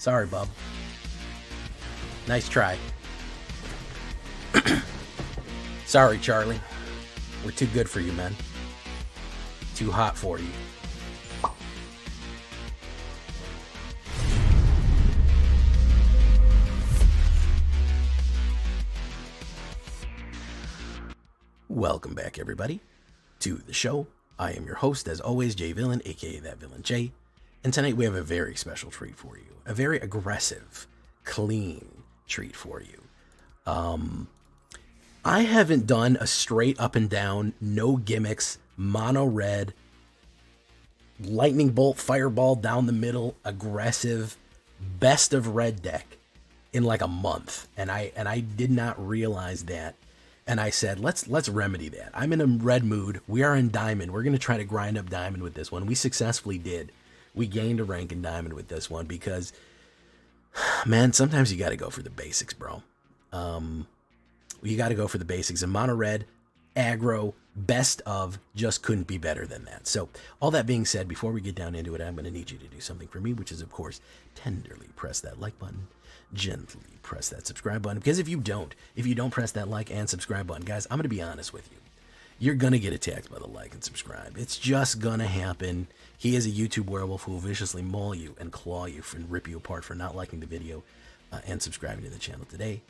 Sorry, bub. Nice try. Sorry, Charlie. We're too good for you, man. Too hot for you. Welcome back, everybody, to the show. I am your host, as always, Jay Villain, aka That Villain Jay. And tonight we have a very special treat for you. A very aggressive, clean treat for you. I haven't done a straight up and down, no gimmicks, mono red, lightning bolt, fireball down the middle, aggressive, best of red deck in like a month. And I did not realize that. And I said, let's remedy that. I'm in a red mood. We are in diamond. We're going to try to grind up diamond with this one. We successfully did. We gained a rank in diamond with this one because, man, sometimes you got to go for the basics, bro. You got to go for the basics. And mono red, aggro, best of, just couldn't be better than that. So all that being said, before we get down into it, I'm going to need you to do something for me, which is, of course, tenderly press that like button. Gently press that subscribe button, because if you don't press that like and subscribe button, guys, I'm going to be honest with you. You're going to get attacked by the like and subscribe. It's just going to happen. He is a YouTube werewolf who will viciously maul you and claw you and rip you apart for not liking the video and subscribing to the channel today.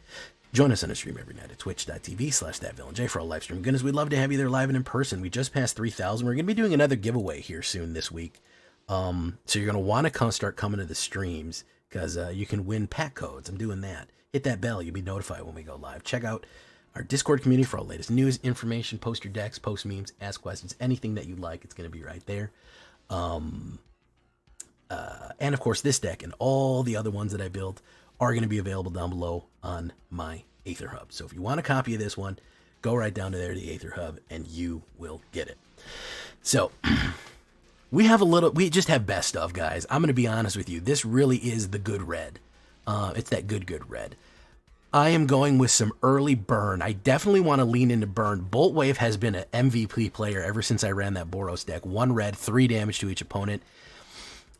Join us on a stream every night at twitch.tv/thatvillainj for a live stream. Goodness, we'd love to have you there live and in person. We just passed 3,000. We're going to be doing another giveaway here soon this week. So you're going to want to start coming to the streams, because you can win pack codes. I'm doing that. Hit that bell. You'll be notified when we go live. Check out our Discord community for all the latest news, information, post your decks, post memes, ask questions, anything that you like. It's going to be right there. And, of course, this deck and all the other ones that I built are going to be available down below on my AetherHub. So if you want a copy of this one, go right down to there, the AetherHub, and you will get it. So we just have best of, guys. I'm going to be honest with you. This really is the good red. It's that good red. I am going with some early burn. I definitely want to lean into burn. Boltwave has been an MVP player ever since I ran that Boros deck. 1 red, 3 damage to each opponent.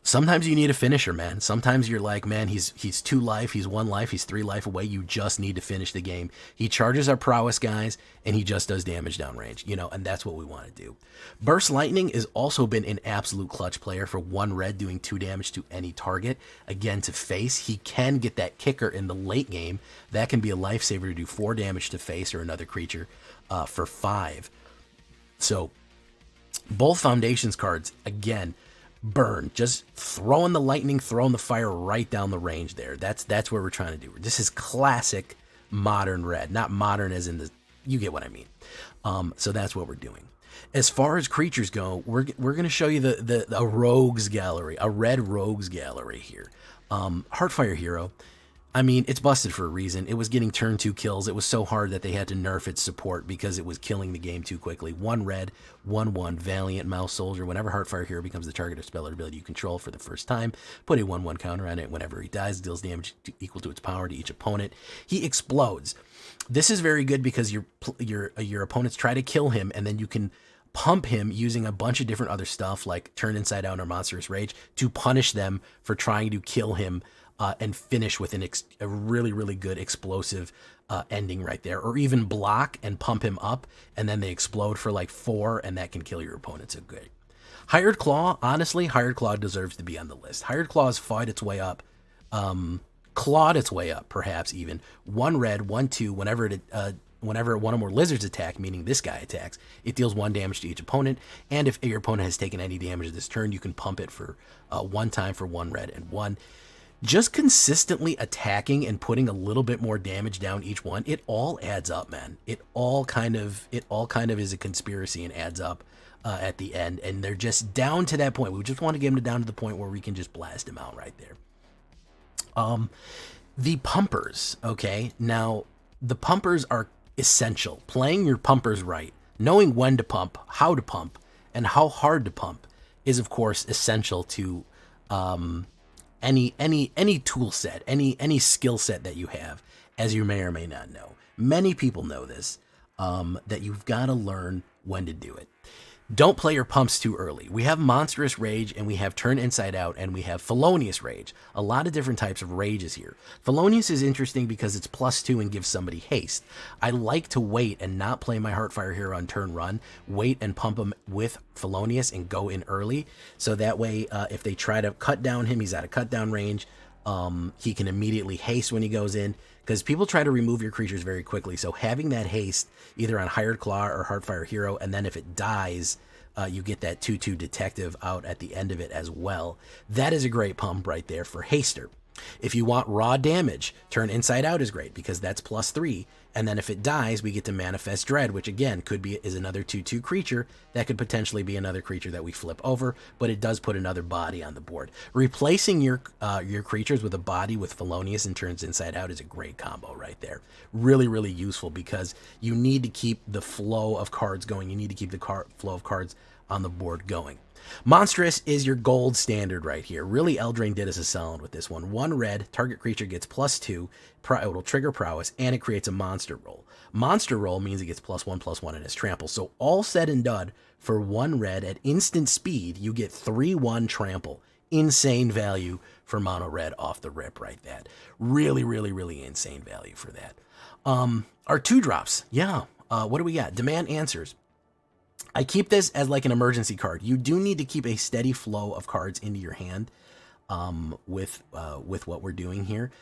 Sometimes you need a finisher, man. Sometimes you're like, man, he's 2 life, he's 1 life, he's 3 life away. You just need to finish the game. He charges our prowess, guys, and he just does damage downrange, and that's what we want to do. Burst Lightning has also been an absolute clutch player for 1 red, doing 2 damage to any target. Again, to face, he can get that kicker in the late game. That can be a lifesaver to do 4 damage to face or another creature for 5. So both Foundations cards, again, burn, just throwing the lightning, throwing the fire right down the range there. That's what we're trying to do. This is classic modern red, not modern as in the, you get what I mean. So that's what we're doing. As far as creatures go, we're going to show you a rogues gallery, a red rogues gallery here. Heartfire Hero, I mean, it's busted for a reason. It was getting turn 2 kills. It was so hard that they had to nerf its support because it was killing the game too quickly. 1 red, 1/1, Valiant, Mouse Soldier. Whenever Heartfire Hero becomes the target of spell or ability you control for the first time, put a 1/1 counter on it. Whenever he dies, deals damage equal to its power to each opponent. He explodes. This is very good because your opponents try to kill him, and then you can pump him using a bunch of different other stuff like Turn Inside Out or Monstrous Rage to punish them for trying to kill him. And finish with a really, really good explosive ending right there. Or even block and pump him up, and then they explode for like 4, and that can kill your opponent. So good. Hired Claw, honestly, Hired Claw deserves to be on the list. Hired Claw has fought its way up, clawed its way up, perhaps even. 1 red, 1/2, whenever one or more lizards attack, meaning this guy attacks, it deals 1 damage to each opponent. And if your opponent has taken any damage this turn, you can pump it for 1 time for 1 red and 1. Just consistently attacking and putting a little bit more damage down each one, it all adds up, man. It all kind of is a conspiracy and adds up at the end. And they're just down to that point. We just want to get them down to the point where we can just blast them out right there. The pumpers, okay? Now, the pumpers are essential. Playing your pumpers right, knowing when to pump, how to pump, and how hard to pump is, of course, essential to any tool set, any skill set that you have, as you may or may not know. Many people know this, that you've got to learn when to do it. Don't play your pumps too early. We have Monstrous Rage, and we have Turn Inside Out, and we have Felonious Rage. A lot of different types of rages here. Felonious is interesting because it's +2 and gives somebody haste. I like to wait and not play my Heartfire Hero on turn run, wait and pump him with Felonious and go in early, so that way if they try to cut down him, he's out of cut down range. He can immediately haste when he goes in, because people try to remove your creatures very quickly. So having that haste either on Hired Claw or Heartfire Hero, and then if it dies, you get that 2/2 detective out at the end of it as well. That is a great pump right there for Haster. If you want raw damage, Turn Inside Out is great because that's +3. And then if it dies, we get to Manifest Dread, which again is another 2/2 creature that could potentially be another creature that we flip over, but it does put another body on the board. Replacing your creatures with a body with Felonious and Turns Inside Out is a great combo right there. Really, really useful because you need to keep the flow of cards going. You need to keep the flow of cards on the board going. Monstrous is your gold standard right here. Really, Eldraine did us a solid with this one. 1 red, target creature gets +2, it will trigger prowess, and it creates a monster roll. Monster roll means it gets +1/+1 in its trample. So all said and done, for 1 red at instant speed, you get 3/1 trample. Insane value for mono red off the rip right there. Really, really, really insane value for that. Our 2-drops, yeah. What do we got? Demand Answers. I keep this as like an emergency card. You do need to keep a steady flow of cards into your hand with what we're doing here.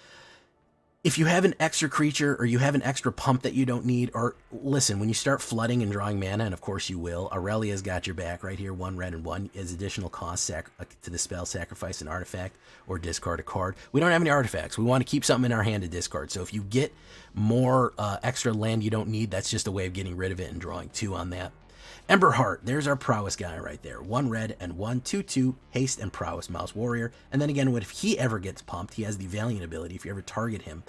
If you have an extra creature or you have an extra pump that you don't need, or listen, when you start flooding and drawing mana, and of course you will, Aurelia's got your back right here. 1 red and 1 is additional cost to the spell, sacrifice an artifact or discard a card. We don't have any artifacts. We want to keep something in our hand to discard. So if you get more extra land you don't need, that's just a way of getting rid of it and drawing 2 on that. Emberheart, there's our prowess guy right there. 1 red and 1 2/2 haste and prowess mouse warrior. And then again, if he ever gets pumped, he has the Valiant ability. If you ever target him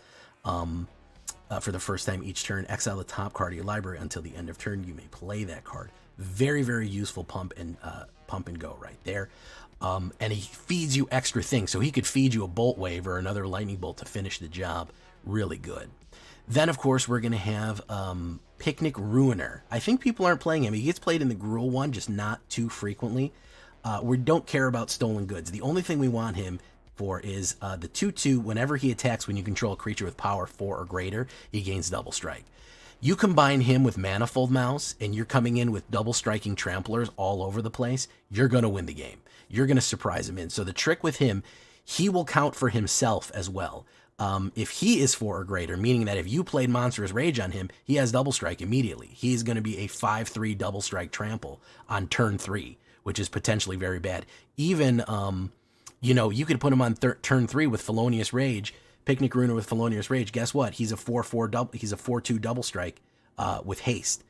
for the first time each turn, exile the top card of your library until the end of turn. You may play that card. Very, very useful pump and go right there. And he feeds you extra things. So he could feed you a bolt wave or another lightning bolt to finish the job. Really good. Then, of course, we're going to have Picnic Ruiner. I think people aren't playing him. He gets played in the Gruul one, just not too frequently. We don't care about stolen goods. The only thing we want him for is the 2/2. Whenever he attacks, when you control a creature with power 4 or greater, he gains double strike. You combine him with Manifold Mouse, and you're coming in with double striking tramplers all over the place, you're going to win the game. You're going to surprise him in. So the trick with him, he will count for himself as well. If he is 4 or greater, meaning that if you played Monstrous Rage on him, he has double strike immediately. He's going to be a 5/3 double strike trample on turn 3, which is potentially very bad. Even, you could put him on turn 3 with Felonious Rage, Picnic Ruiner with Felonious Rage. Guess what? He's a 4/4 double. He's a 4/2 double strike with haste.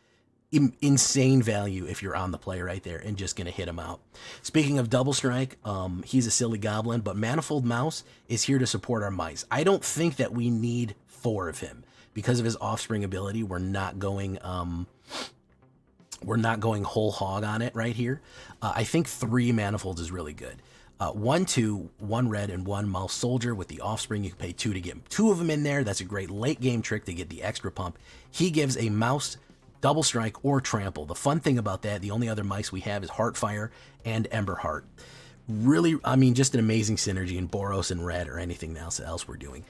Insane value if you're on the play right there and just going to hit him out. Speaking of double strike, he's a silly goblin, but Manifold Mouse is here to support our mice. I don't think that we need 4 of him because of his offspring ability. We're not going whole hog on it right here. I think 3 Manifolds is really good. 1/2, 1 red and 1 mouse soldier with the offspring. You can pay 2 to get 2 of them in there. That's a great late game trick to get the extra pump. He gives a mouse double strike or trample. The fun thing about that, the only other mice we have is Heartfire and Emberheart. Really, just an amazing synergy in Boros and Red or anything else we're doing.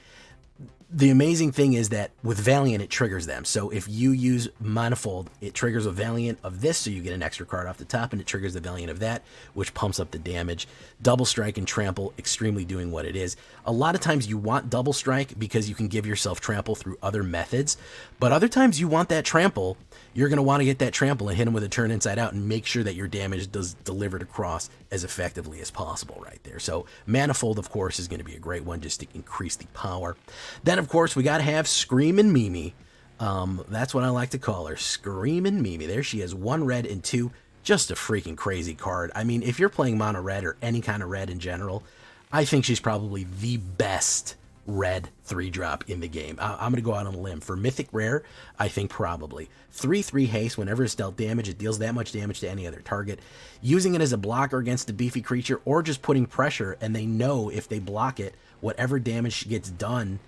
The amazing thing is that with Valiant, it triggers them. So if you use Manifold, it triggers a Valiant of this, so you get an extra card off the top, and it triggers the Valiant of that, which pumps up the damage. Double Strike and Trample, extremely doing what it is. A lot of times you want Double Strike because you can give yourself Trample through other methods, but other times you want that Trample. You're going to want to get that Trample and hit him with a Turn Inside Out and make sure that your damage does delivered across as effectively as possible right there. So Manifold, of course, is going to be a great one just to increase the power. Then, of course, we got to have Screamin' Mimi. That's what I like to call her, Screamin' Mimi. There she is, 1 red and 2. Just a freaking crazy card. If you're playing mono red or any kind of red in general, I think she's probably the best red 3-drop in the game. I'm going to go out on a limb. For Mythic Rare, I think probably. 3/3 haste. Whenever it's dealt damage, it deals that much damage to any other target. Using it as a blocker against a beefy creature, or just putting pressure, and they know if they block it, whatever damage gets done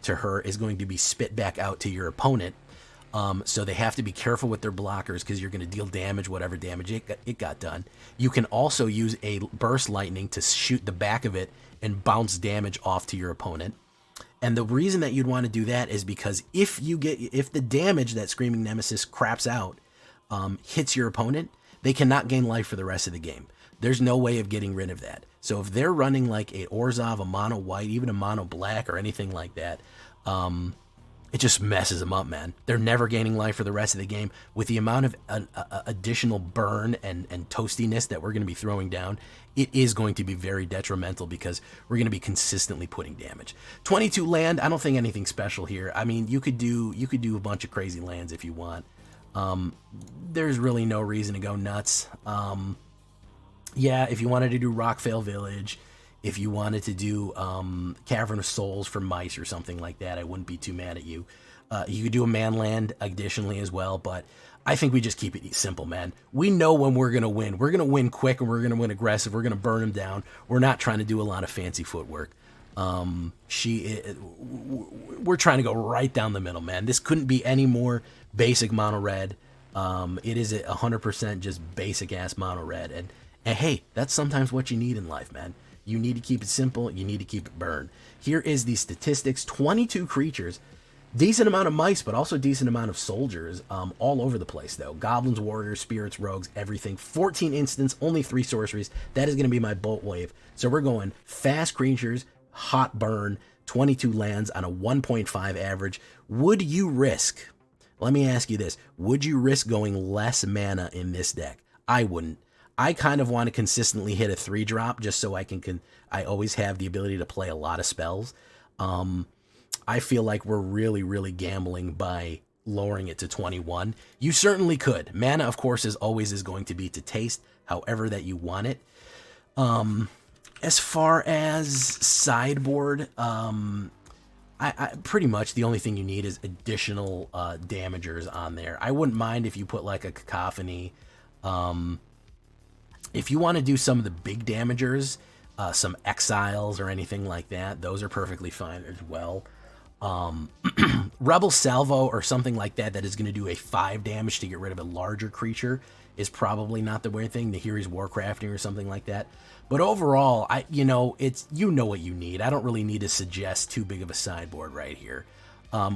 to her is going to be spit back out to your opponent. So they have to be careful with their blockers because you're going to deal damage, whatever damage it got done. You can also use a burst lightning to shoot the back of it and bounce damage off to your opponent. And the reason that you'd want to do that is because if the damage that Screaming Nemesis craps out hits your opponent, they cannot gain life for the rest of the game. There's no way of getting rid of that. So if they're running like a Orzhov, a mono white, even a mono black or anything like that, it just messes them up, man. They're never gaining life for the rest of the game. With the amount of additional burn and toastiness that we're going to be throwing down, it is going to be very detrimental because we're going to be consistently putting damage. 22 land, I don't think anything special here. I mean, you could do a bunch of crazy lands if you want. There's really no reason to go nuts. Yeah, if you wanted to do Rockvale Village, if you wanted to do Cavern of Souls for mice or something like that, I wouldn't be too mad at you. You could do a Manland additionally as well, but I think we just keep it simple, man. We know when we're going to win. We're going to win quick and we're going to win aggressive. We're going to burn them down. We're not trying to do a lot of fancy footwork. We're trying to go right down the middle, man. This couldn't be any more basic mono red. It is 100% just basic ass mono red. And hey, that's sometimes what you need in life, man. You need to keep it simple. You need to keep it burn. Here is the statistics. 22 creatures. Decent amount of mice, but also decent amount of soldiers all over the place, though. Goblins, warriors, spirits, rogues, everything. 14 instants, only 3 sorceries. That is going to be my bolt wave. So we're going fast creatures, hot burn, 22 lands on a 1.5 average. Would you risk, let me ask you this, would you risk going less mana in this deck? I wouldn't. I kind of want to consistently hit a 3-drop just so I I always have the ability to play a lot of spells. I feel like we're really, really gambling by lowering it to 21. You certainly could. Mana, of course, is going to be to taste, however that you want it. As far as sideboard, I pretty much the only thing you need is additional damagers on there. I wouldn't mind if you put like a Cacophony. If you want to do some of the big damagers, some exiles or anything like that, those are perfectly fine as well. Rebel Salvo or something like that is going to do a 5 damage to get rid of a larger creature is probably not the weird thing. The Nahiri's Warcrafting or something like that. But overall, it's what you need. I don't really need to suggest too big of a sideboard right here.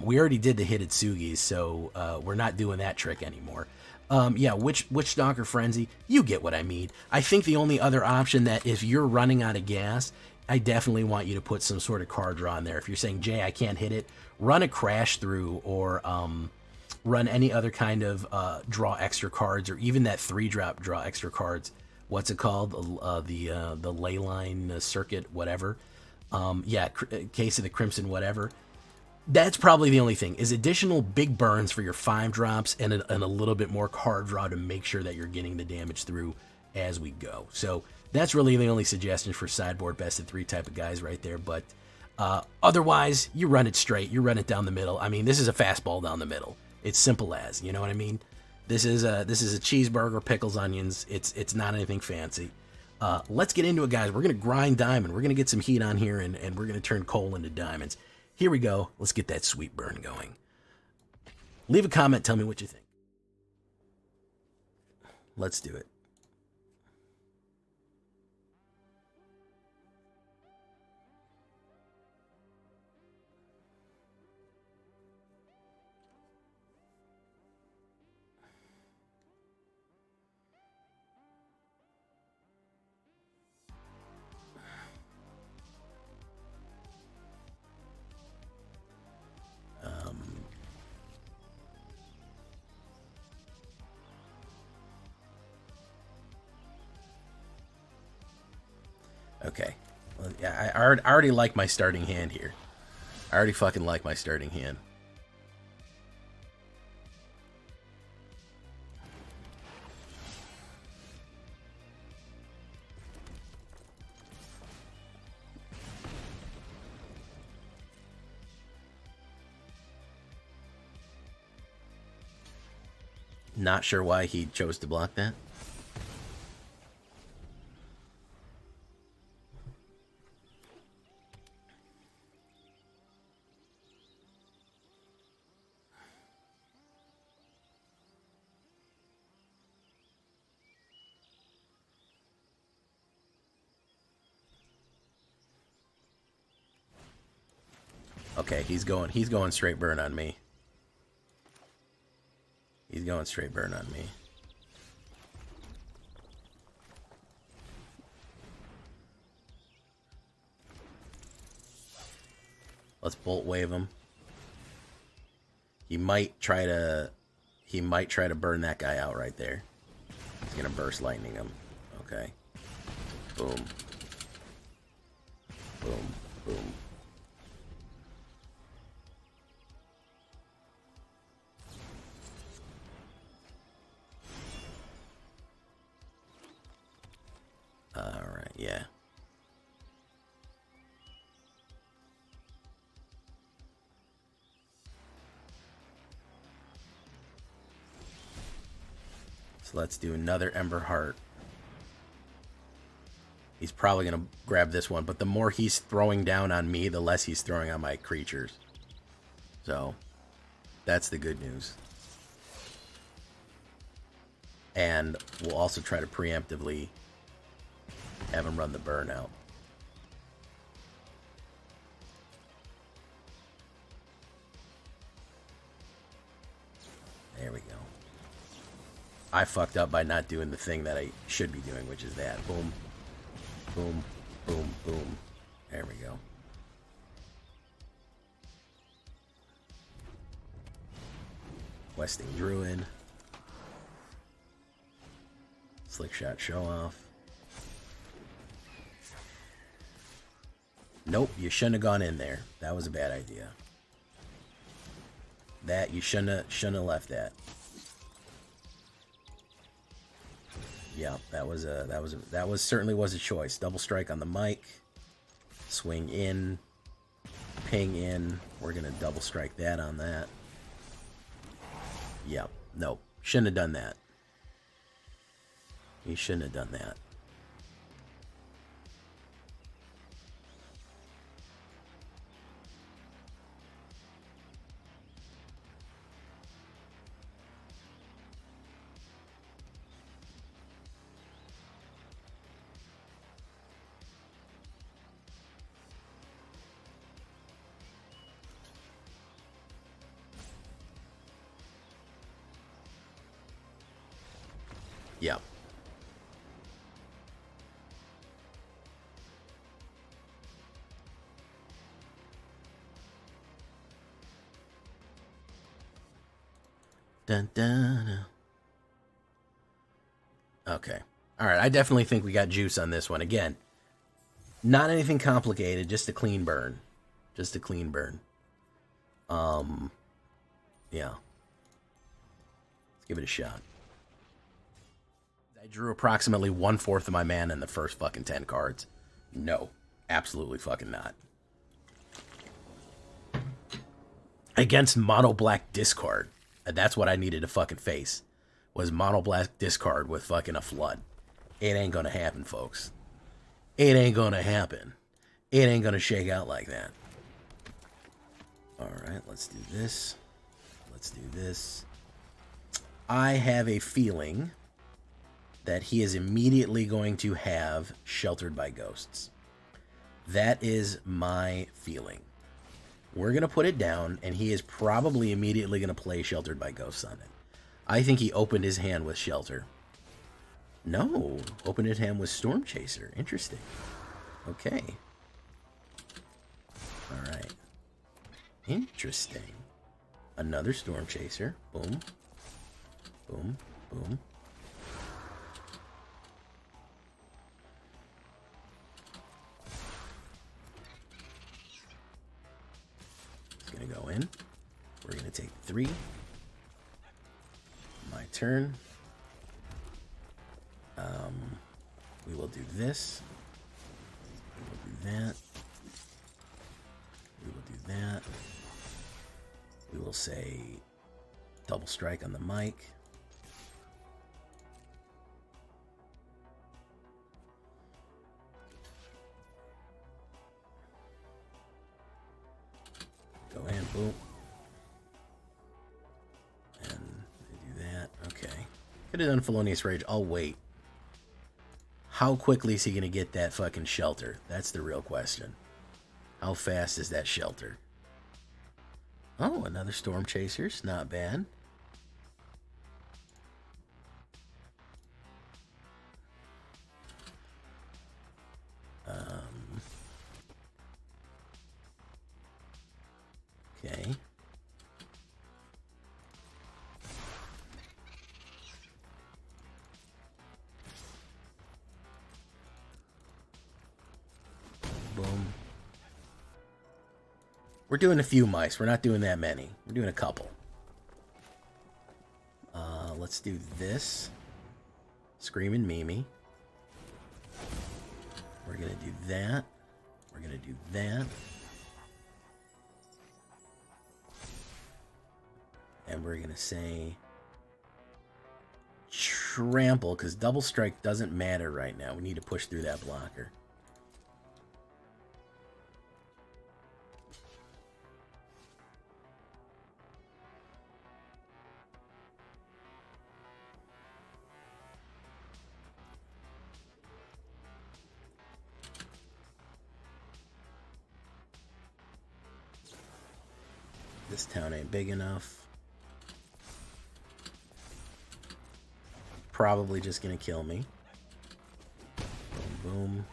We already did the Hitsugis, so we're not doing that trick anymore. Yeah, Witchstalker Frenzy, you get what I mean. I think the only other option that if you're running out of gas, I definitely want you to put some sort of card draw in there. If you're saying, Jay, I can't hit it, run a Crash Through or run any other kind of draw extra cards, or even that 3-drop draw extra cards. What's it called? The Leyline Circuit, whatever. Yeah, Case of the Crimson, whatever. That's probably the only thing, is additional big burns for your 5-drops and a little bit more card draw to make sure that you're getting the damage through as we go. So that's really the only suggestion for sideboard best of 3 type of guys right there. But otherwise, you run it straight. You run it down the middle. I mean, this is a fastball down the middle. It's simple as, you know what I mean? This is a cheeseburger, pickles, onions. It's not anything fancy. Let's get into it, guys. We're going to grind diamond. We're going to get some heat on here, and we're going to turn coal into diamonds. Here we go. Let's get that sweet burn going. Leave a comment. Tell me what you think. Let's do it. Okay. Well, yeah, I already like my starting hand here. I already fucking like my starting hand. Not sure why he chose to block that. Okay, he's going straight burn on me. He's going straight burn on me. Let's bolt wave him. He might try to burn that guy out right there. He's gonna burst lightning him. Okay. Boom. Boom. Boom. Alright, yeah. So let's do another Ember Heart. He's probably going to grab this one, but the more he's throwing down on me, the less he's throwing on my creatures. So, that's the good news. And we'll also try to preemptively have him run the burnout. There we go. I fucked up by not doing the thing that I should be doing, which is that. Boom. Boom. Boom. Boom. There we go. Questing Druid. Slick Shot Show Off. Nope, you shouldn't have gone in there. That was a bad idea. That you shouldn't have left that. Yeah, that certainly was a choice. Double strike on the mic. Swing in. Ping in. We're gonna double strike that on that. Yeah, nope. Shouldn't have done that. You shouldn't have done that. Yeah. Dun, dun. Okay. All right. I definitely think we got juice on this one. Again, not anything complicated. Just a clean burn. Just a clean burn. Yeah. Let's give it a shot. I drew approximately 1/4 of my mana in the first fucking 10 cards. No. Absolutely fucking not. Against mono black discard. That's what I needed to fucking face. Was mono black discard with fucking a flood. It ain't gonna happen, folks. It ain't gonna happen. It ain't gonna shake out like that. Alright, let's do this. Let's do this. I have a feeling that he is immediately going to have Sheltered by Ghosts. That is my feeling. We're going to put it down, and he is probably immediately going to play Sheltered by Ghosts on it. I think he opened his hand with Shelter. No, opened his hand with Storm Chaser. Interesting. Okay. All right. Interesting. Another Storm Chaser. Boom. Boom. Boom. Gonna go in. We're gonna take 3. My turn. We will do this. We will do that. We will do that. We will say double strike on the mic. Go in, boom. And do that. Okay. Could have done Felonious Rage. I'll wait. How quickly is he going to get that fucking Shelter? That's the real question. How fast is that Shelter? Oh, another Storm Chasers. Not bad. Okay. Boom. We're doing a few mice. We're not doing that many. We're doing a couple. Let's do this. Screaming Mimi. We're going to do that. We're going to do that. And we're going to say trample, because double strike doesn't matter right now. We need to push through that blocker. This town ain't big enough. Probably just gonna kill me. Boom, boom.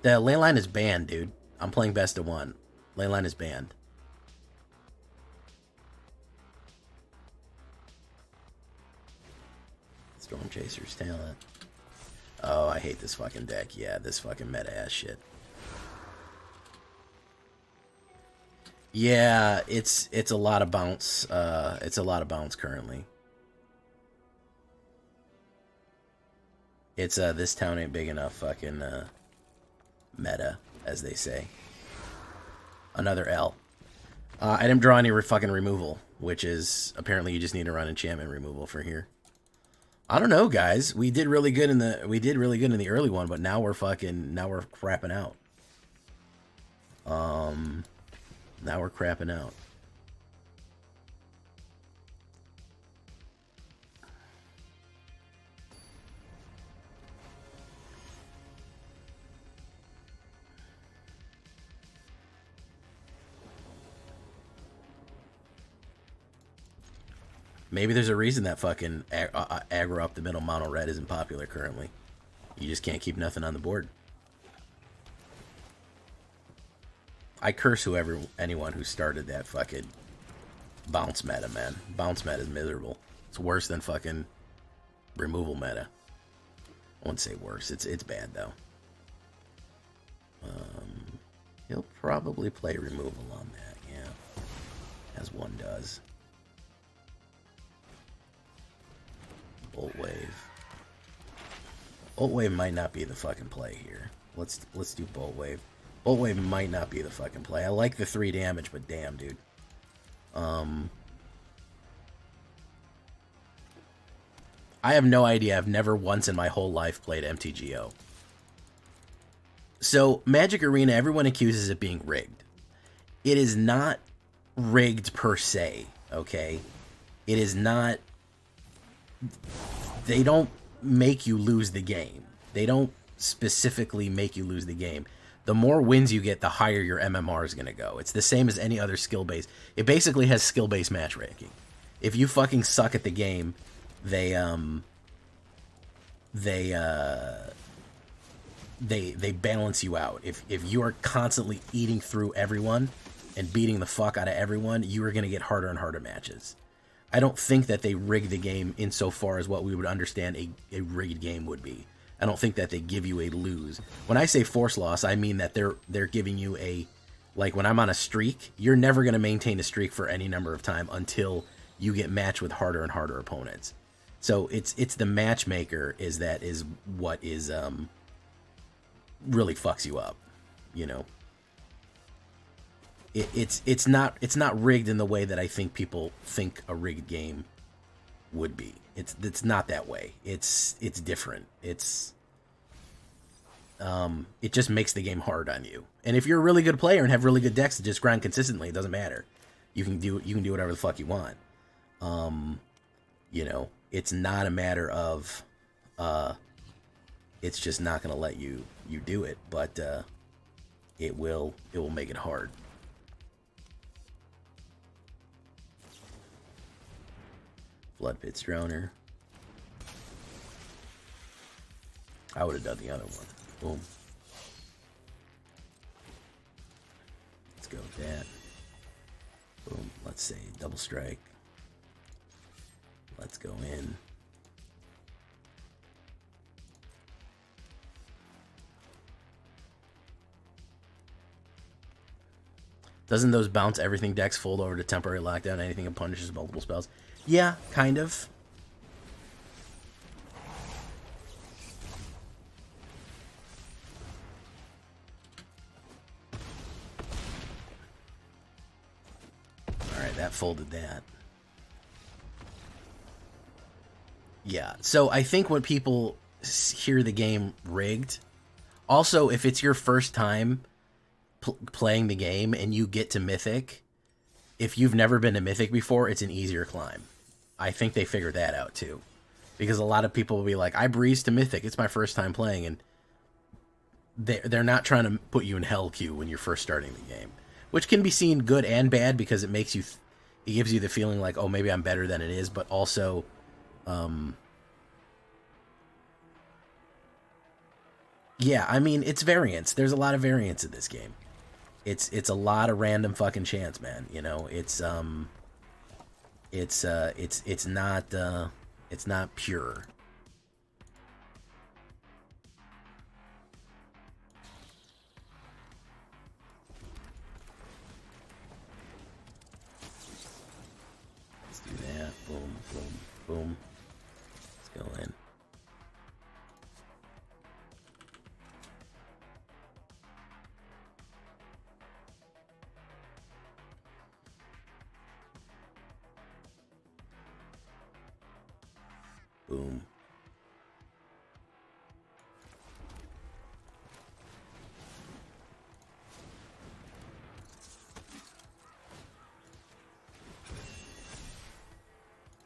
The ley line is banned, dude. I'm playing best of one. Ley line is banned. Storm Chaser's talent. Oh, I hate this fucking deck. Yeah, this fucking meta-ass shit. Yeah, it's a lot of bounce. It's a lot of bounce currently. It's this town ain't big enough fucking meta, as they say. Another L. I didn't draw any fucking removal, which is apparently you just need to run enchantment removal for here. I don't know, guys. We did really good in the early one, but now we're crapping out. Now we're crapping out. Maybe there's a reason that fucking aggro up the middle mono red isn't popular currently. You just can't keep nothing on the board. I curse anyone who started that fucking bounce meta, man. Bounce meta is miserable. It's worse than fucking removal meta. I wouldn't say worse. It's bad though. He'll probably play removal on that, yeah, as one does. Bolt Wave. Bolt Wave might not be the fucking play here. Let's do Bolt Wave. Bolt Wave might not be the fucking play. I like the 3 damage, but damn, dude. I have no idea. I've never once in my whole life played MTGO. So, Magic Arena, everyone accuses it being rigged. It is not rigged per se, okay? It is not... They don't make you lose the game. They don't specifically make you lose the game. The more wins you get, the higher your MMR is going to go. It's the same as any other skill-based. It basically has skill-based matchmaking. If you fucking suck at the game, they balance you out. If you are constantly eating through everyone and beating the fuck out of everyone, you are going to get harder and harder matches. I don't think that they rig the game insofar as what we would understand a rigged game would be. I don't think that they give you a lose. When I say force loss, I mean that they're giving you a, like when I'm on a streak, you're never going to maintain a streak for any number of time until you get matched with harder and harder opponents. So it's the matchmaker is what is really fucks you up, you know. It's not rigged in the way that I think people think a rigged game would be. It's not that way. It's different. It just makes the game hard on you. And if you're a really good player and have really good decks that just grind consistently, it doesn't matter. You can do whatever the fuck you want. You know, it's not a matter of It's just not going to let you do it, but it will make it hard. Flood Pits Droner. I would have done the other one. Boom. Let's go with that. Boom. Let's say double strike. Let's go in. Doesn't those bounce everything decks fold over to temporary lockdown? Anything that punishes multiple spells? Yeah, kind of. Alright, that folded that. Yeah, so I think when people hear the game rigged, also if it's your first time playing the game and you get to Mythic, if you've never been to Mythic before, it's an easier climb. I think they figured that out too, because a lot of people will be like, I breezed to Mythic, it's my first time playing, and they're not trying to put you in hell queue when you're first starting the game, which can be seen good and bad, because it makes you it gives you the feeling like, oh, maybe I'm better than it is, but also yeah, I mean, it's variance. There's a lot of variance in this game. It's a lot of random fucking chance, man. You know, it's not pure. Let's do that. Boom, boom, boom. Let's go in. Boom.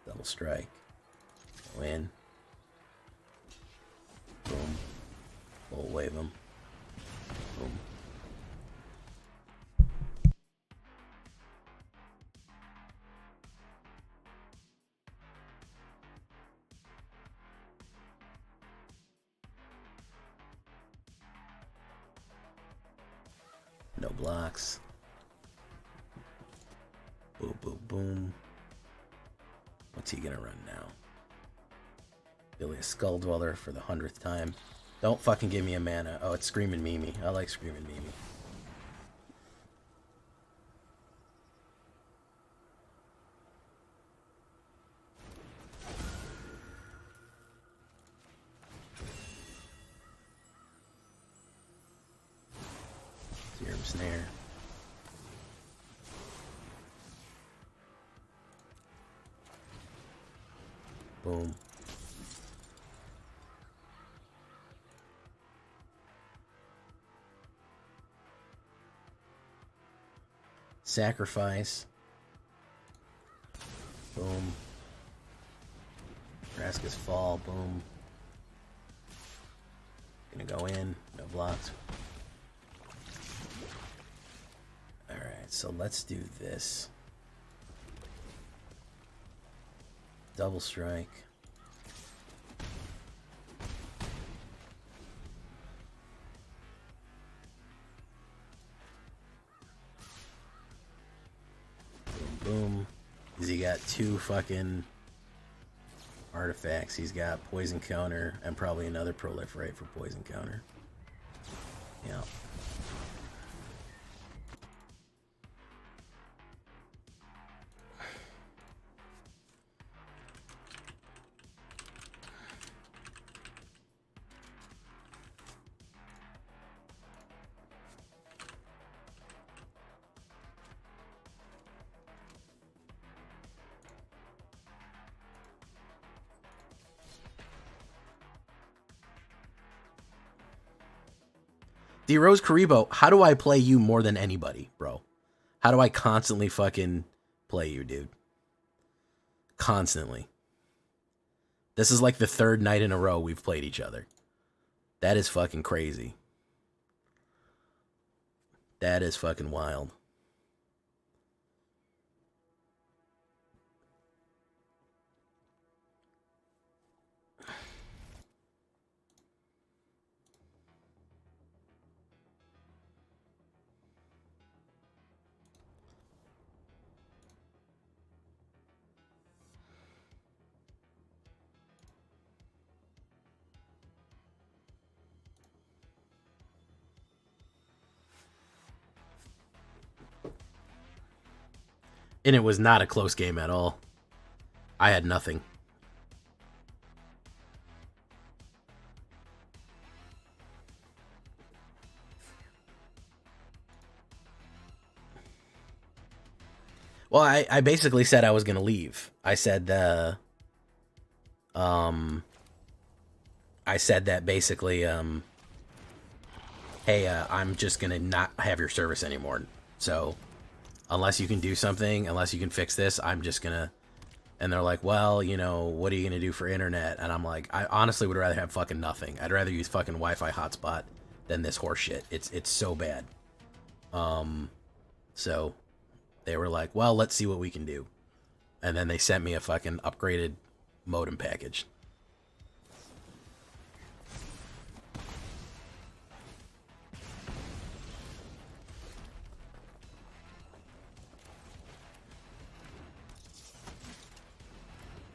Double strike. Go in. Boom. Full wave them. Boom. No blocks. Boom, boom, boom. What's he gonna run now? Billy a Skull Dweller for the 100th time. Don't fucking give me a mana. Oh, it's Screaming Mimi. I like Screaming Mimi. Serum Snare. Boom. Sacrifice. Boom. Vraska's Fall. Boom. Gonna go in. No blocks. Alright, so let's do this. Double strike. Boom, boom. Because he got 2 fucking artifacts. He's got Poison Counter and probably another Proliferate for Poison Counter. Yeah. D Rose Karibo, how do I play you more than anybody, bro? How do I constantly fucking play you, dude? Constantly. This is like the 3rd night in a row we've played each other. That is fucking crazy. That is fucking wild. And it was not a close game at all. I had nothing. Well, I basically said I was going to leave. I said that basically, hey, I'm just going to not have your service anymore. So unless you can do something, unless you can fix this, I'm just going to. And they're like, well, you know, what are you going to do for internet? And I'm like, I honestly would rather have fucking nothing. I'd rather use fucking Wi-Fi hotspot than this horse shit. It's so bad. So they were like, well, let's see what we can do. And then they sent me a fucking upgraded modem package.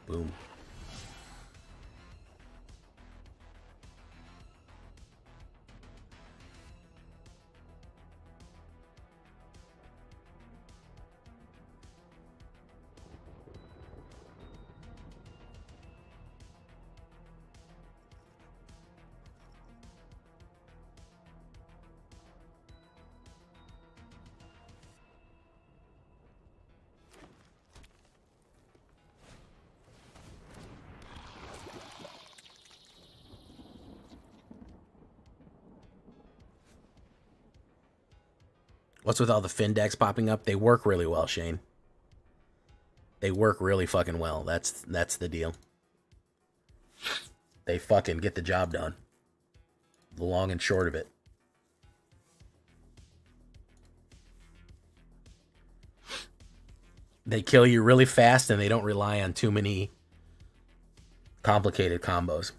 Boom. What's with all the fin decks popping up? They work really well, Shane. They work really fucking well. That's the deal. They fucking get the job done. The long and short of it. They kill you really fast and they don't rely on too many complicated combos.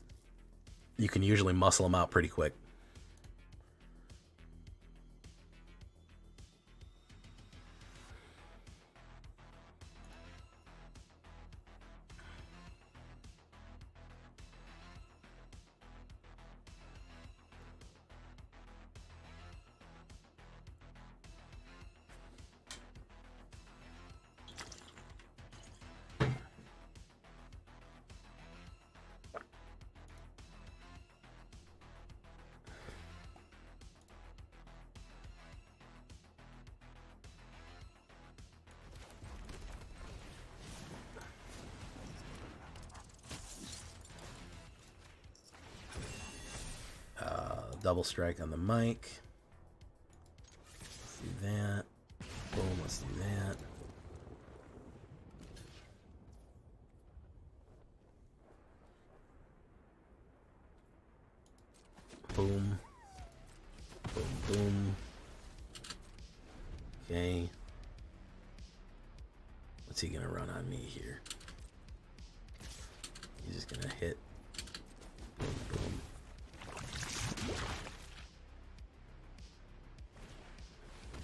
You can usually muscle them out pretty quick. Double strike on the mic. Let's do that. Boom, let's do that. Boom. Boom, boom. Okay. What's he gonna run on me here? He's just gonna hit. Boom, boom.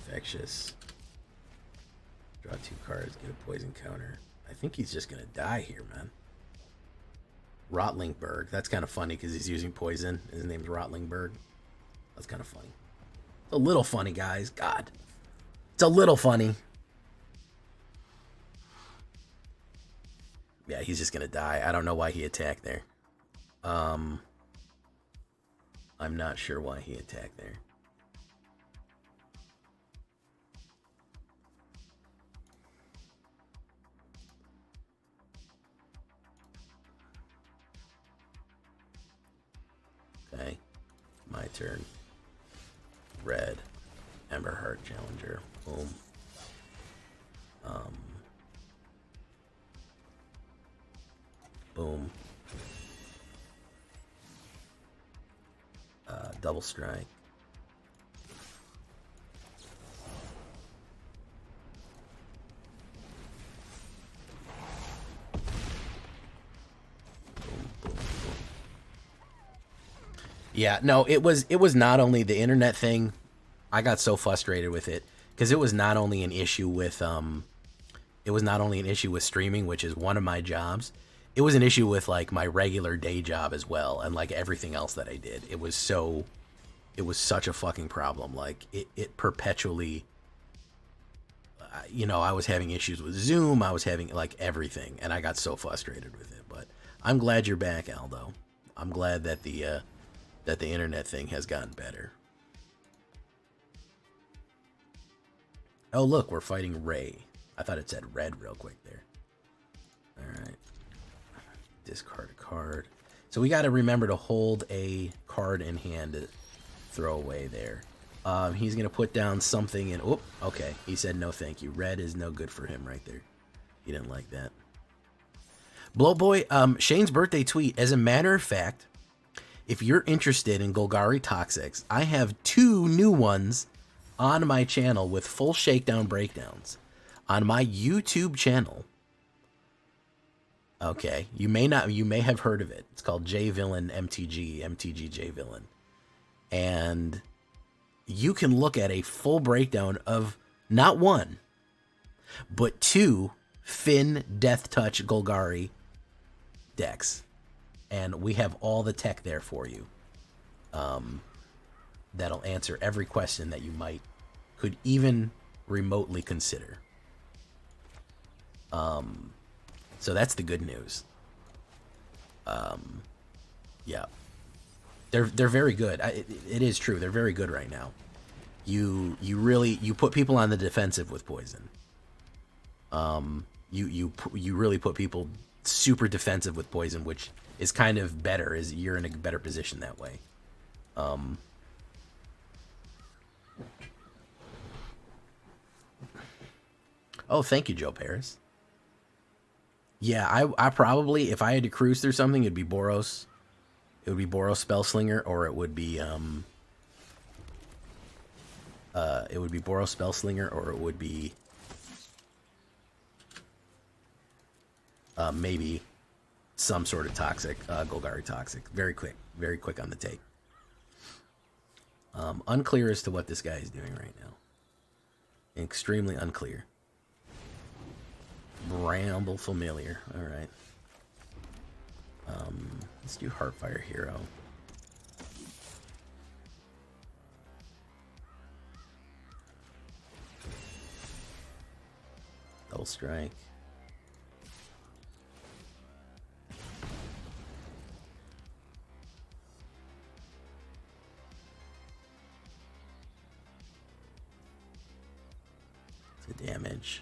Infectious. Draw 2 cards, get a poison counter. I think he's just gonna die here, man. Rotlingberg. That's kind of funny because he's using poison. His name's Rotlingberg. That's kind of funny. It's a little funny, guys. God. It's a little funny. Yeah, he's just gonna die. I don't know why he attacked there. I'm not sure why he attacked there. Okay, my turn. Red, Emberheart Challenger. Boom. Boom. Double strike. Yeah, no, it was not only the internet thing. I got so frustrated with it because it was not only an issue with streaming, which is one of my jobs. It was an issue with like my regular day job as well, and like everything else that I did. It was such a fucking problem. Like it perpetually, I was having issues with Zoom. I was having like everything, and I got so frustrated with it. But I'm glad you're back, Aldo. I'm glad that the internet thing has gotten better. Oh, look, we're fighting Ray. I thought it said red real quick there. All right. Discard a card. So we got to remember to hold a card in hand to throw away there. He's going to put down something and... Oh, okay. He said no thank you. Red is no good for him right there. He didn't like that. Blowboy, Shane's birthday tweet. As a matter of fact, if you're interested in Golgari Toxics, I have 2 new ones on my channel with full shakedown breakdowns. On my YouTube channel. Okay, you may have heard of it. It's called Villainy MTG J Villainy. And you can look at a full breakdown of not 1, but 2 Finn Death Touch Golgari decks. And we have all the tech there for you. That'll answer every question that you could even remotely consider. So that's the good news. Yeah, they're very good. It is true. They're very good right now. You put people on the defensive with poison. You really put people super defensive with poison, which is kind of better. Is you're in a better position that way. Oh, thank you, Joe Paris. Yeah, I probably, if I had to cruise through something, it'd be Boros. It would be Boros Spellslinger, or it would be Boros Spellslinger, or it would be maybe some sort of toxic, Golgari Toxic. Very quick on the take. Unclear as to what this guy is doing right now. Extremely unclear. Bramble Familiar. All right. Let's do Heartfire Hero. Double strike. The damage.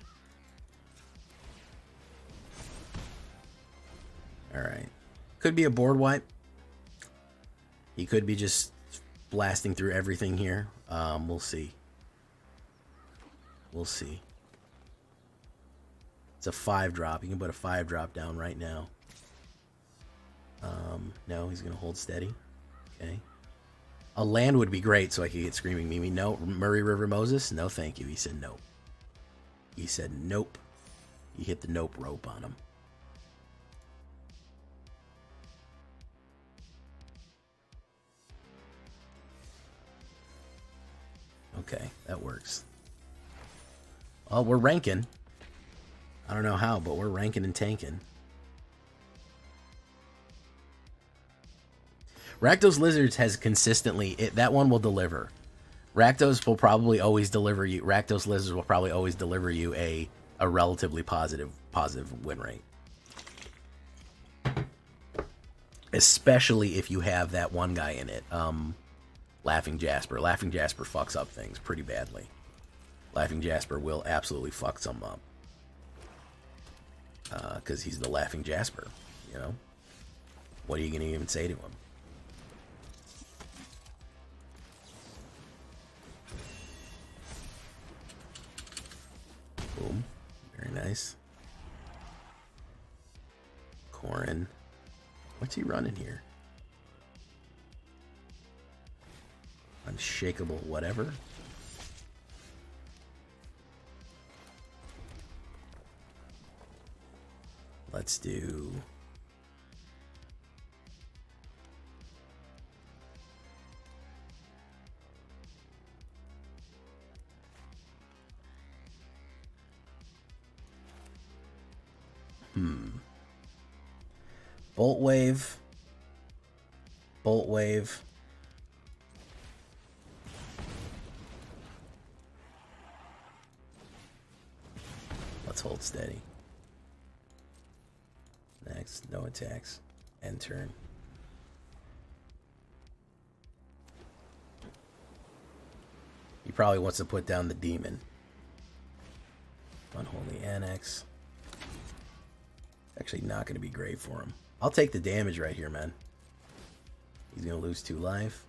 Alright. Could be a board wipe. He could be just blasting through everything here. We'll see. We'll see. It's a 5-drop. You can put a 5-drop down right now. No, he's going to hold steady. Okay. A land would be great so I could get Screaming Mimi. No. Murray River Moses? No, thank you. He said nope. He said nope. He hit the nope rope on him. Okay, that works. Well, we're ranking. I don't know how, but we're ranking and tanking. Rakdos Lizards has consistently... that one will deliver. Rakdos will probably always deliver you... Rakdos Lizards will probably always deliver you a relatively positive win rate. Especially if you have that one guy in it. Laughing Jasper. Laughing Jasper fucks up things pretty badly. Laughing Jasper will absolutely fuck some up. Because he's the Laughing Jasper, you know? What are you going to even say to him? Boom. Very nice. Corrin. What's he running here? Unshakable whatever. Let's do... Bolt Wave. Bolt Wave. Let's hold steady. Next, no attacks. End turn. He probably wants to put down the demon. Unholy Annex. Actually not going to be great for him. I'll take the damage right here, man. He's going to lose 2 life.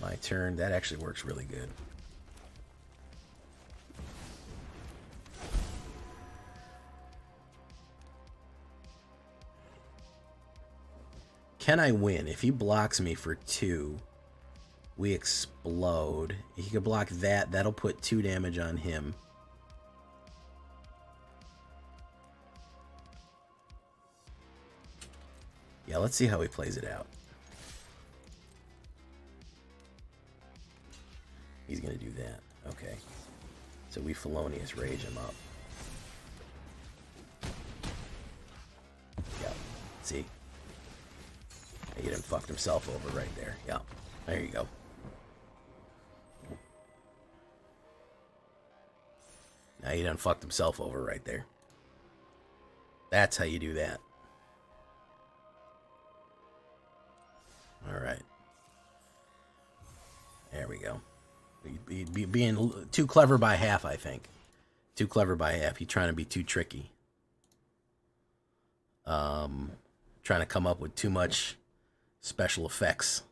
My turn. That actually works really good. Can I win? If he blocks me for 2, we explode. He could block that. That'll put 2 damage on him. Yeah, let's see how he plays it out. He's going to do that. Okay. So we Felonious Rage him up. Yep. See? He done fucked himself over right there. Yep. There you go. Now he done fucked himself over right there. That's how you do that. Alright. There we go. He'd being too clever by half, I think. Too clever by half. He's trying to be too tricky. Trying to come up with too much special effects.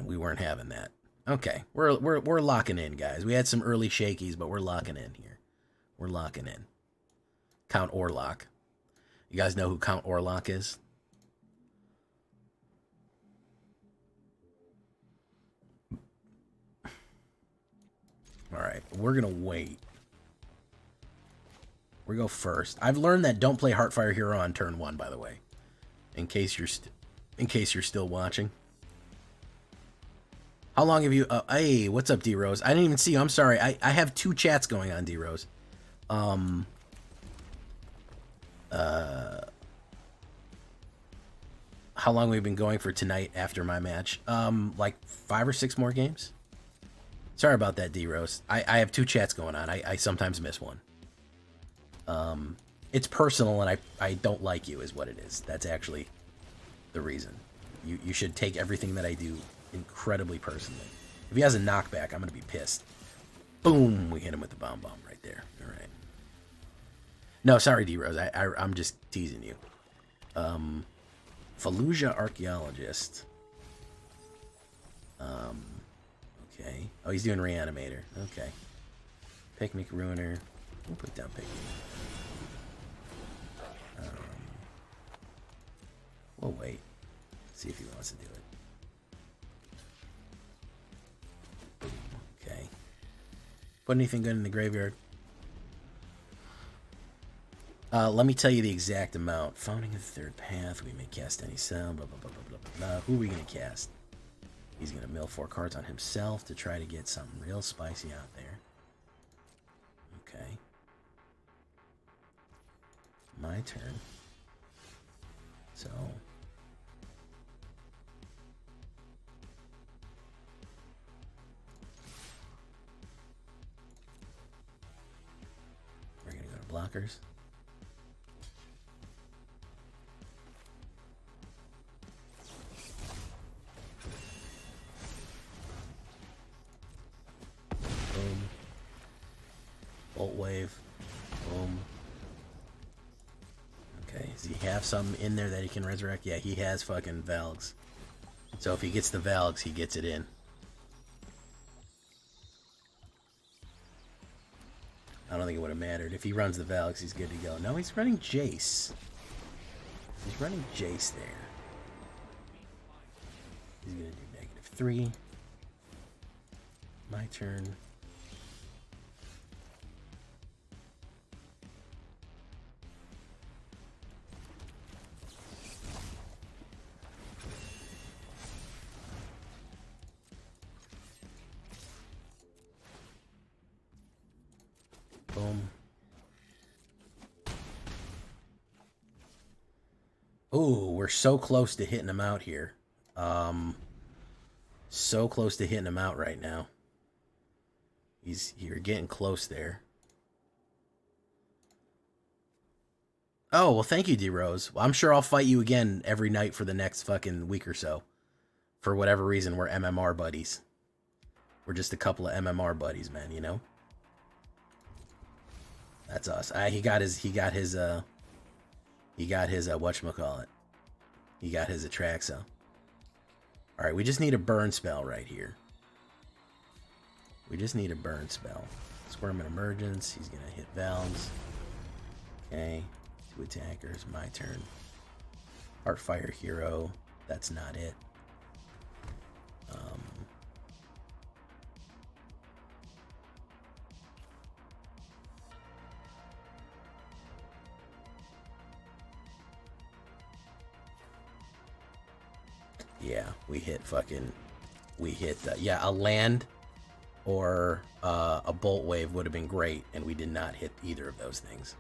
We weren't having that. Okay, we're locking in, guys. We had some early shakies, but we're locking in here. We're locking in. Count Orlok. You guys know who Count Orlok is? Alright, we're going to wait. We go first. I've learned that don't play Heartfire Hero on turn 1, by the way. In case you're still watching. How long have you... hey, what's up, D-Rose? I didn't even see you. I'm sorry. I have 2 chats going on, D-Rose. How long we've been going for tonight after my match? Like 5 or 6 more games? Sorry about that, D-Rose. I have 2 chats going on. I sometimes miss one. It's personal, and I don't like you, is what it is. That's actually the reason. You should take everything that I do incredibly personally. If he has a knockback, I'm going to be pissed. Boom! We hit him with the bomb right there. All right. No, sorry, D-Rose. I'm just teasing you. Fallujah Archaeologist. Okay. Oh, he's doing Reanimator. Okay. Picnic Ruiner. We'll put down Picnic. We'll wait. See if he wants to do it. Okay. Put anything good in the graveyard? Let me tell you the exact amount. Founding the Third Path. We may cast any sound. Blah, blah, blah, blah, blah, blah. Who are we going to cast? He's going to mill 4 cards on himself to try to get something real spicy out there. Okay. My turn. So... we're going to go to blockers. Boom. Bolt Wave. Boom. Okay, does he have something in there that he can resurrect? Yeah, he has fucking Valgs. So if he gets the Valgs, he gets it in. I don't think it would have mattered. If he runs the Valks, he's good to go. No, he's running Jace. He's running Jace there. He's going to do 3. My turn. Boom. Ooh, we're so close to hitting him out here. So close to hitting him out right now. You're getting close there. Oh, well, thank you, D-Rose. Well, I'm sure I'll fight you again every night for the next fucking week or so. For whatever reason, we're MMR buddies. We're just a couple of MMR buddies, man, you know? That's us. He got his whatchamacallit. He got his Atraxa. Alright, we just need a burn spell right here. We just need a burn spell. Squirming Emergence. He's gonna hit Valves. Okay. 2 attackers. My turn. Heartfire Hero. That's not it. Yeah, we hit a land or a bolt wave would have been great, and we did not hit either of those things.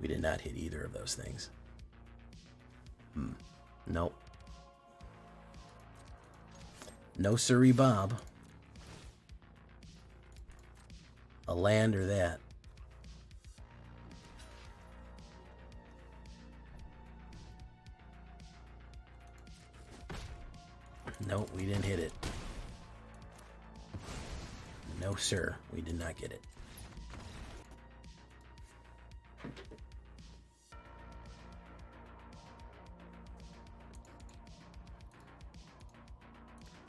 We did not hit either of those things. Nope. No siree, Bob. A land or that. Nope, we didn't hit it. No, sir. We did not get it.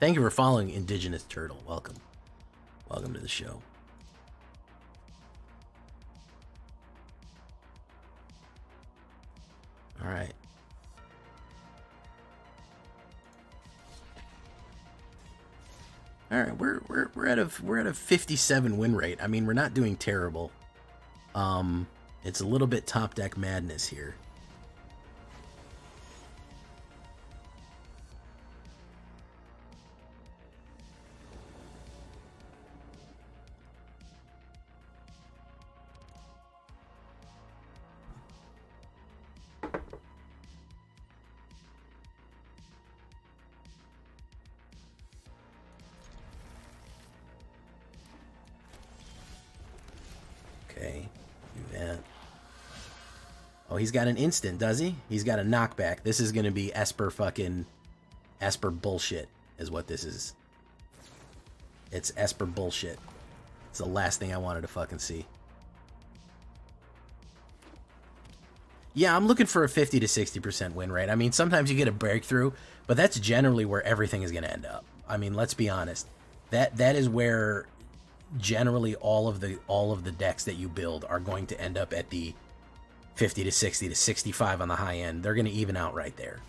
Thank you for following Indigenous Turtle. Welcome. Welcome to the show. All right. All right, we're at a 57 win rate. I mean, we're not doing terrible. It's a little bit top deck madness here. Okay, do that. Oh, he's got an instant, does he? He's got a knockback. This is going to be Esper bullshit is what this is. It's Esper bullshit. It's the last thing I wanted to fucking see. Yeah, I'm looking for a 50 to 60% win rate. I mean, sometimes you get a breakthrough, but that's generally where everything is going to end up. I mean, let's be honest. That is where generally all of the decks that you build are going to end up at the 50 to 60 to 65 on the high end. They're going to even out right there.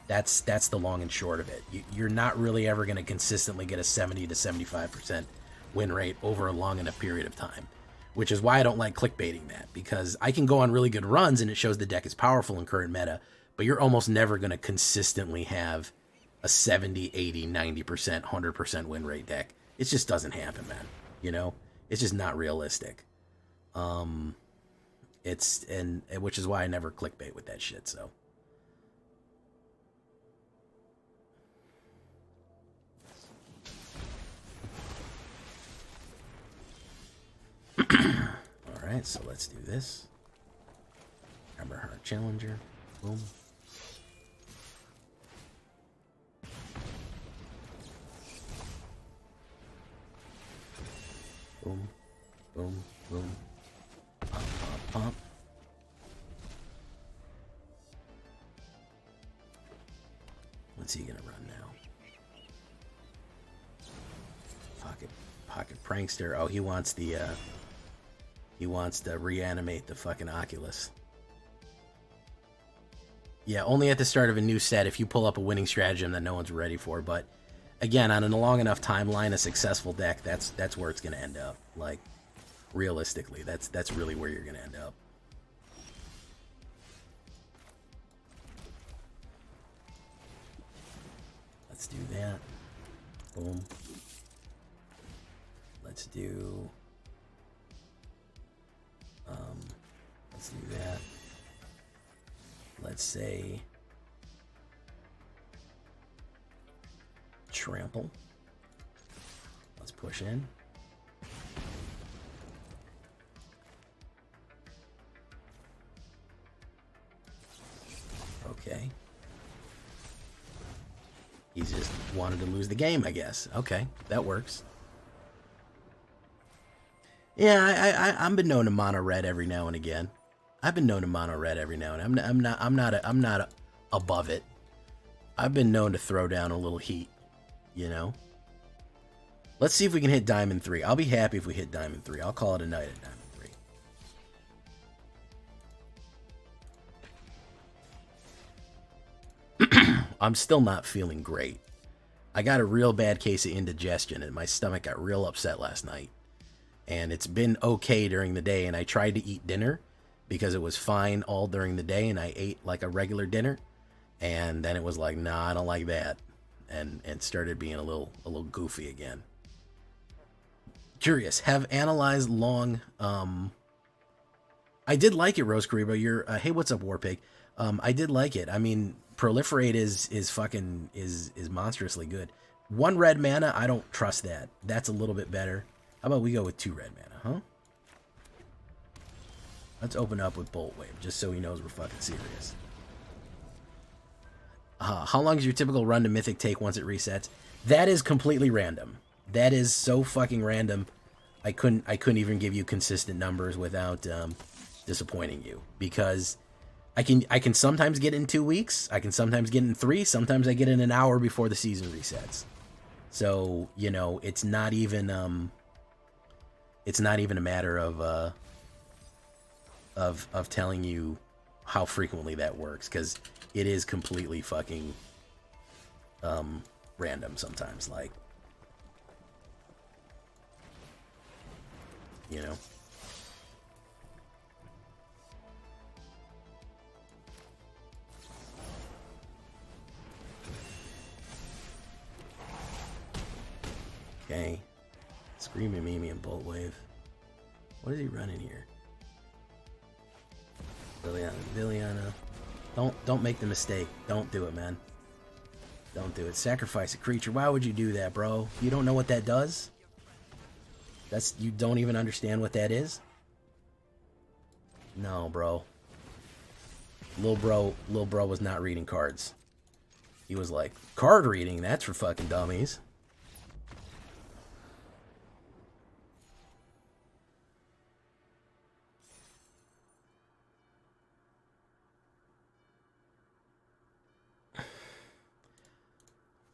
That's the long and short of it. You're not really ever going to consistently get a 70 to 75% win rate over a long enough period of time, which is why I don't like clickbaiting that, because I can go on really good runs and it shows the deck is powerful in current meta, but you're almost never going to consistently have a 70, 80, 90%, 100% win rate deck. It just doesn't happen, man. You know, it's just not realistic. Which is why I never clickbait with that shit. So, all right. So let's do this. Emberheart Challenger. Boom. Boom, boom, boom. Pop, pop, pop. What's he gonna run now? Pocket prankster. Oh, he wants to reanimate the fucking Oculus. Yeah, only at the start of a new set if you pull up a winning stratagem that no one's ready for. But again, on a long enough timeline, a successful deck, that's where it's going to end up. Like, realistically, that's really where you're going to end up. Let's do that. Boom. Let's do... let's do that. Let's say... Trample. Let's push in. Okay. He just wanted to lose the game, I guess. Okay, that works. Yeah, I've been known to mono red every now and again. I've been known to mono red every now and I'm not above it. I've been known to throw down a little heat, you know. Let's see if we can hit Diamond 3. I'll be happy if we hit Diamond 3. I'll call it a night at Diamond 3. I'm still not feeling great. I got a real bad case of indigestion and my stomach got real upset last night. And it's been okay during the day, and I tried to eat dinner because it was fine all during the day, and I ate like a regular dinner. And then it was like, nah, I don't like that. And started being a little goofy again. Curious, have analyzed long... I did like it, Rose Kariba. You're hey, what's up, Warpig? I did like it. I mean, Proliferate is monstrously good. 1 red mana, I don't trust that. That's a little bit better. How about we go with 2 red mana, huh? Let's open up with Bolt Wave, just so he knows we're fucking serious. How long does your typical run to Mythic take once it resets? That is completely random. That is so fucking random. I couldn't even give you consistent numbers without disappointing you, because I can sometimes get it in 2 weeks. I can sometimes get it in 3. Sometimes I get it in an hour before the season resets. So, you know, it's not even a matter of telling you how frequently that works, because it is completely fucking random sometimes, like, you know. Okay. Screaming Mimi and Bolt Wave. What is he running here? Villainy. Don't make the mistake. Don't do it, man. Don't do it. Sacrifice a creature. Why would you do that, bro? You don't know what that does? You don't even understand what that is? No, bro. Lil bro was not reading cards. He was like, card reading? That's for fucking dummies.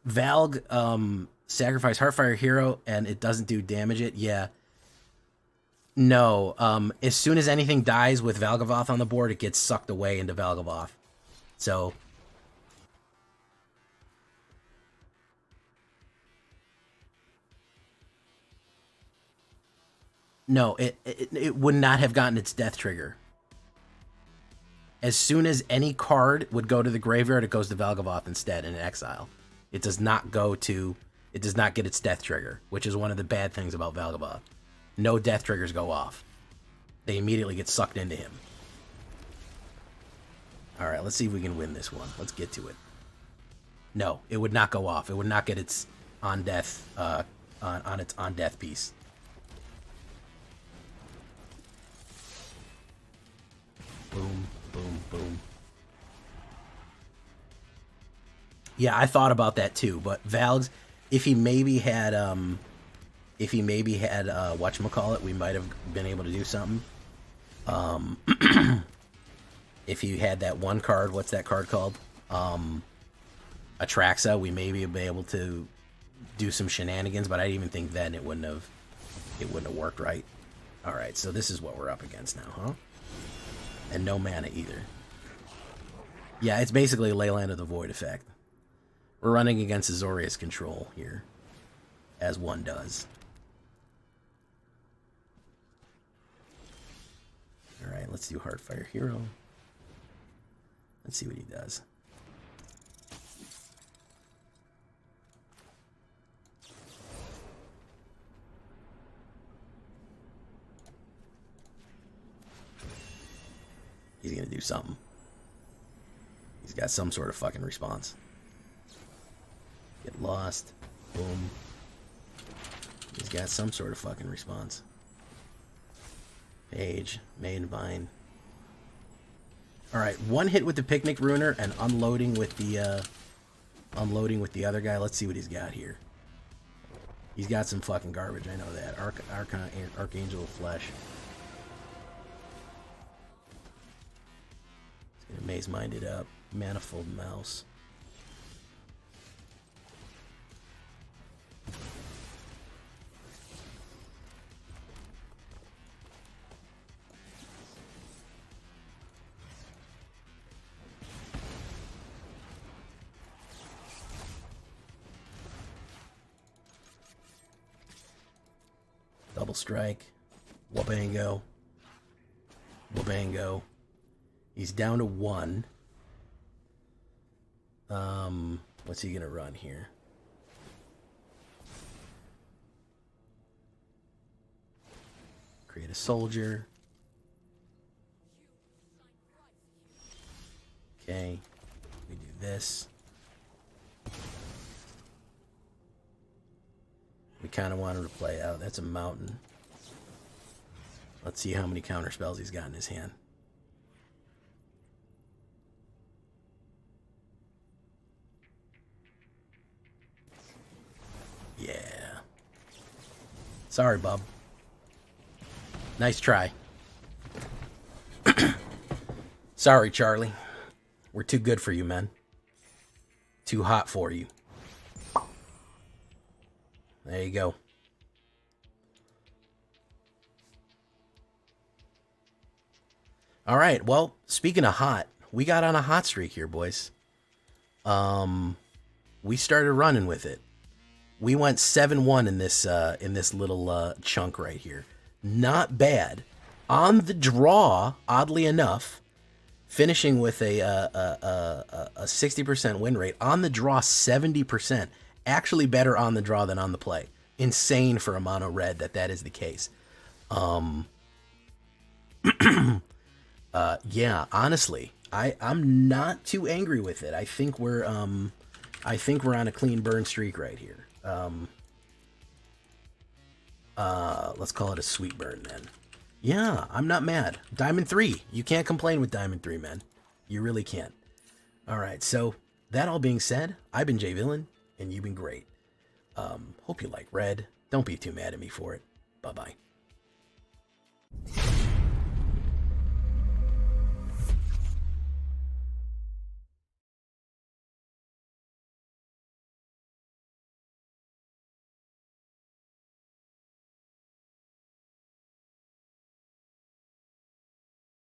Valg, sacrifice Heartfire Hero and it doesn't do damage it? Yeah. No. As soon as anything dies with Valgavoth on the board, it gets sucked away into Valgavoth. So... no, it would not have gotten its death trigger. As soon as any card would go to the graveyard, it goes to Valgavoth instead in exile. It does not get its death trigger, which is one of the bad things about Valgavoth. No death triggers go off. They immediately get sucked into him. Alright, let's see if we can win this one. Let's get to it. No, it would not go off. It would not get its on death on its on death piece. Boom, boom, boom. Yeah, I thought about that too, but Valgs, if he maybe had whatchamacallit, we might have been able to do something. If you had that one card, what's that card called? Atraxa, we maybe have been able to do some shenanigans, but I didn't even think then it wouldn't have worked right. Alright, so this is what we're up against now, huh? And no mana either. Yeah, it's basically Leyland of the Void effect. We're running against Azorius control here, as one does. Alright, let's do Heartfire Hero. Let's see what he does. He's gonna do something. He's got some sort of fucking response. Get lost. Boom. He's got some sort of fucking response. Page. Maidvine. Alright, one hit with the Picnic Ruiner and unloading with the other guy. Let's see what he's got here. He's got some fucking garbage, I know that. Archangel of Flesh. He's gonna Maze Mind it up. Manifold Mouse. Double Strike. Wabango. Wabango. He's down to 1. What's he gonna run here? Create a soldier. Okay. We do this. We kind of want him to play out. That's a mountain. Let's see how many counter spells he's got in his hand. Yeah. Sorry, bub. Nice try. Sorry, Charlie. We're too good for you, man. Too hot for you. There you go. All right. Well, speaking of hot, we got on a hot streak here, boys. We started running with it. We went 7-1 in this little chunk right here. Not bad. On the draw, oddly enough, finishing with a 60% win rate. On the draw, 70%. Actually better on the draw than on the play. Insane for a mono red that is the case. Yeah, honestly, I'm not too angry with it. I think we're on a clean burn streak right here. Let's call it a sweet burn then. Yeah, I'm not mad. Diamond 3. You can't complain with Diamond 3, man. You really can't. All right, so that all being said, I've been Jay Villain, and you've been great. Hope you like red. Don't be too mad at me for it. Bye-bye.